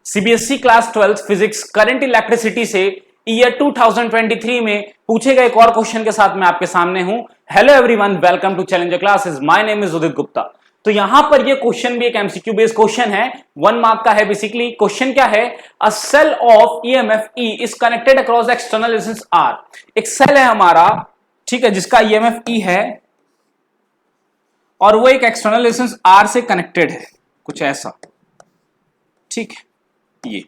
CBSE class 12 physics current electricity से year 2023 में पूछे गए एक और क्वेश्चन के साथ मैं आपके सामने हूं। Hello everyone, welcome to challenger classes. My name is Udit Gupta. तो यहां पर ये क्वेश्चन भी एक एमसीक्यू बेस्ड क्वेश्चन है, 1 मार्क का है। बेसिकली क्वेश्चन क्या है, a cell of EMF E is connected across external resistance R. एक सेल है हमारा, ठीक है, जिसका ईएमएफ ई है और वो एक एक्सटर्नल रेजिस्टेंस आर से कनेक्टेड है, कुछ ऐसा, ठीक है। ये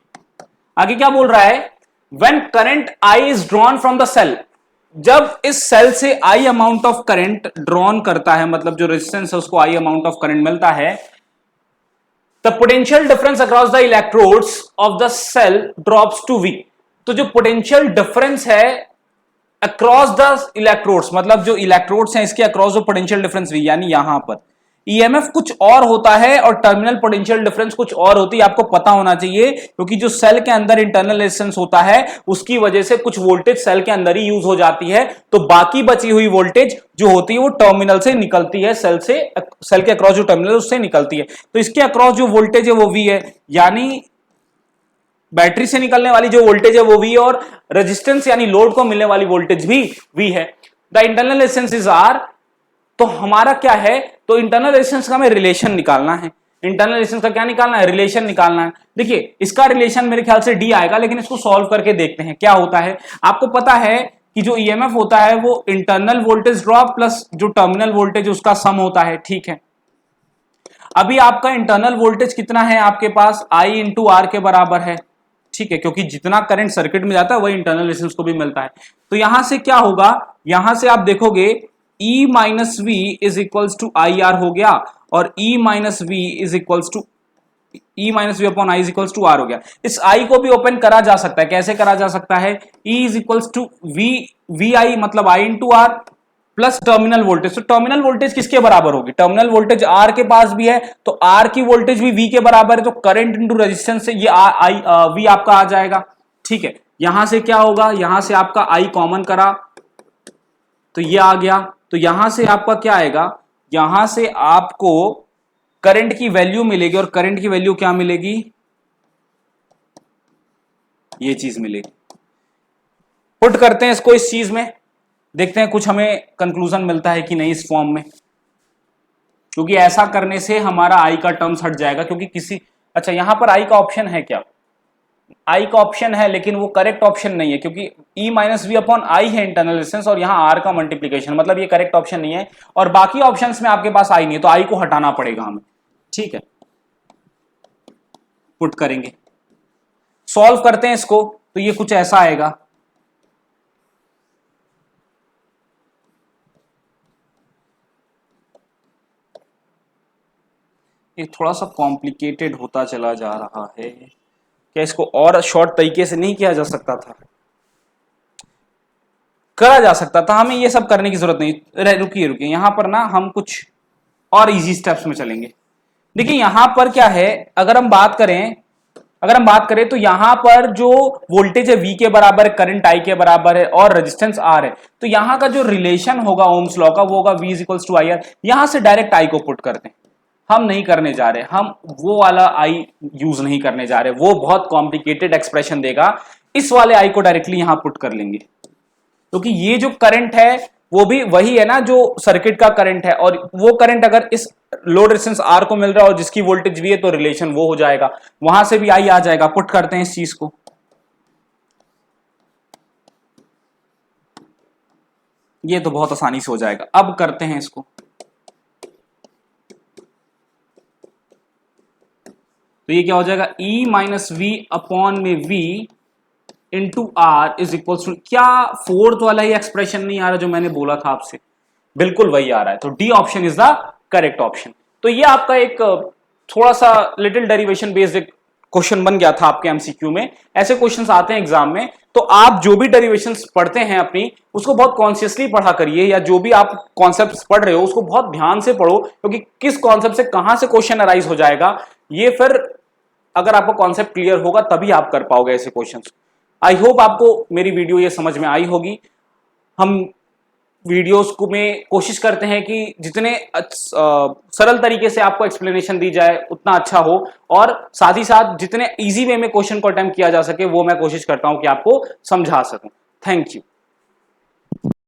आगे क्या बोल रहा है, when current I is drawn from the cell, जब इस सेल से I amount of current drawn करता है, मतलब जो रेजिस्टेंस है उसको आई अमाउंट ऑफ करंट मिलता है, the potential difference across the electrodes of the cell drops to V. तो जो पोटेंशियल डिफरेंस है अक्रॉस द इलेक्ट्रोड्स, मतलब जो इलेक्ट्रोड्स हैं इसके अक्रॉस जो पोटेंशियल डिफरेंस वी, यानी यहां पर ईएमएफ कुछ और होता है और टर्मिनल पोटेंशियल डिफरेंस कुछ और होती है। आपको पता होना चाहिए, क्योंकि जो सेल के अंदर इंटरनल रेजिस्टेंस होता है उसकी वजह से कुछ वोल्टेज सेल के अंदर ही यूज हो जाती है, तो बाकी बची हुई वोल्टेज जो होती है वो टर्मिनल से निकलती है, सेल के अक्रॉस जो टर्मिनल है उससे निकलती है। तो इसके अक्रॉस जो वोल्टेज है वो वी है, यानी बैटरी से निकलने वाली जो वोल्टेज है वो वी, और रेजिस्टेंस यानी लोड को मिलने वाली वोल्टेज भी वी है। The internal resistance is R. तो हमारा क्या है, तो इंटरनल रेजिस्टेंस का हमें रिलेशन निकालना है। इंटरनल रेजिस्टेंस का क्या निकालना है, रिलेशन निकालना है। देखिए इसका रिलेशन मेरे ख्याल से डी आएगा, लेकिन इसको सॉल्व करके देखते हैं क्या होता है। आपको पता है कि जो ईएमएफ होता है वो इंटरनल वोल्टेज ड्रॉप प्लस जो टर्मिनल वोल्टेज उसका सम होता है, ठीक है। अभी आपका इंटरनल वोल्टेज कितना है आपके पास, आई इंटू आर के बराबर है, ठीक है, क्योंकि जितना करंट सर्किट में जाता है वही इंटरनल रेजिस्टेंस को भी मिलता है। तो यहां से क्या होगा, यहां से आप देखोगे E minus V is equals to I R हो गया, और E minus V is equals to E minus V upon I is equals to R हो गया। इस I को भी ओपन करा जा सकता है, कैसे करा जा सकता है, E is equals to V I मतलब I into R plus terminal voltage. तो टर्मिनल वोल्टेज किसके बराबर होगी, टर्मिनल वोल्टेज R के पास भी है, तो R की वोल्टेज भी V के बराबर है, तो करंट इंटू रेजिस्टेंस से ये V आपका आ जाएगा, ठीक है। यहां से क्या होगा, यहां से आपका I कॉमन करा तो ये आ गया, तो यहां से आपका क्या आएगा, यहां से आपको करंट की वैल्यू मिलेगी, और करंट की वैल्यू क्या मिलेगी, ये चीज मिलेगी। पुट करते हैं इसको इस चीज में, देखते हैं कुछ हमें कंक्लूजन मिलता है कि नहीं इस फॉर्म में, क्योंकि ऐसा करने से हमारा आई का टर्म्स हट जाएगा। क्योंकि अच्छा यहां पर आई का ऑप्शन है क्या, आई का ऑप्शन है लेकिन वो करेक्ट ऑप्शन नहीं है, क्योंकि E minus V upon I है इंटरनल रेजिस्टेंस और यहाँ R का मल्टीप्लीकेशन, मतलब ये करेक्ट ऑप्शन नहीं है। और बाकी ऑप्शंस में आपके पास आई नहीं है, तो आई को हटाना पड़ेगा हमें, ठीक है। पुट करेंगे, सॉल्व करते हैं इसको, तो ये कुछ ऐसा आएगा। ये थोड़ा सा कॉम्प्लिकेटेड होता चला जा रहा है, क्या इसको और शॉर्ट तरीके से नहीं किया जा सकता था, करा जा सकता था, हमें ये सब करने की जरूरत नहीं। रुकिए यहां पर ना हम कुछ और इजी स्टेप्स में चलेंगे। देखिए यहां पर क्या है, अगर हम बात करें तो यहां पर जो वोल्टेज है V के बराबर है, करंट I के बराबर है और रेजिस्टेंस R है, तो यहां का जो रिलेशन होगा ओम्स लॉ का वो होगा V is equals to I R. यहां से डायरेक्ट I को पुट करते हैं, हम नहीं करने जा रहे, हम वो वाला I यूज नहीं करने जा रहे, वो बहुत कॉम्प्लिकेटेड एक्सप्रेशन देगा। इस वाले I को डायरेक्टली यहां पुट कर लेंगे, क्योंकि ये जो करंट है वो भी वही है ना जो सर्किट का करंट है, और वो करंट अगर इस लोड रेजिस्टेंस R को मिल रहा है और जिसकी वोल्टेज V है, तो रिलेशन वो हो जाएगा, वहां से भी I आ जाएगा। पुट करते हैं इस चीज को, ये तो बहुत आसानी से हो जाएगा। अब करते हैं इसको, तो ये क्या हो जाएगा, E माइनस वी अपॉन में V into R is equal to, क्या फोर्थ वाला ही एक्सप्रेशन नहीं आ रहा जो मैंने बोला था आपसे, बिल्कुल वही आ रहा है, तो D option is the correct option. तो ये आपका एक थोड़ा सा लिटिल डेरिवेशन बेस्ड क्वेश्चन बन गया था आपके एमसीक्यू में। ऐसे क्वेश्चंस आते हैं एग्जाम में, तो आप जो भी डेरिवेशंस पढ़ते हैं अपनी, उसको बहुत कॉन्शियसली पढ़ा करिए, या जो भी आप कॉन्सेप्ट्स पढ़ रहे हो उसको बहुत ध्यान से पढ़ो, क्योंकि किस कॉन्सेप्ट से कहां से क्वेश्चन अराइज हो जाएगा, ये फिर अगर आपको कॉन्सेप्ट क्लियर होगा तभी आप कर पाओगे ऐसे क्वेश्चंस। आई होप आपको मेरी वीडियो ये समझ में आई होगी। हम वीडियोस को में कोशिश करते हैं कि जितने सरल तरीके से आपको एक्सप्लेनेशन दी जाए उतना अच्छा हो, और साथ ही साथ जितने इजी वे में क्वेश्चन को अटेम्प्ट किया जा सके वो मैं कोशिश करता हूं कि आपको समझा सकूं। Thank you.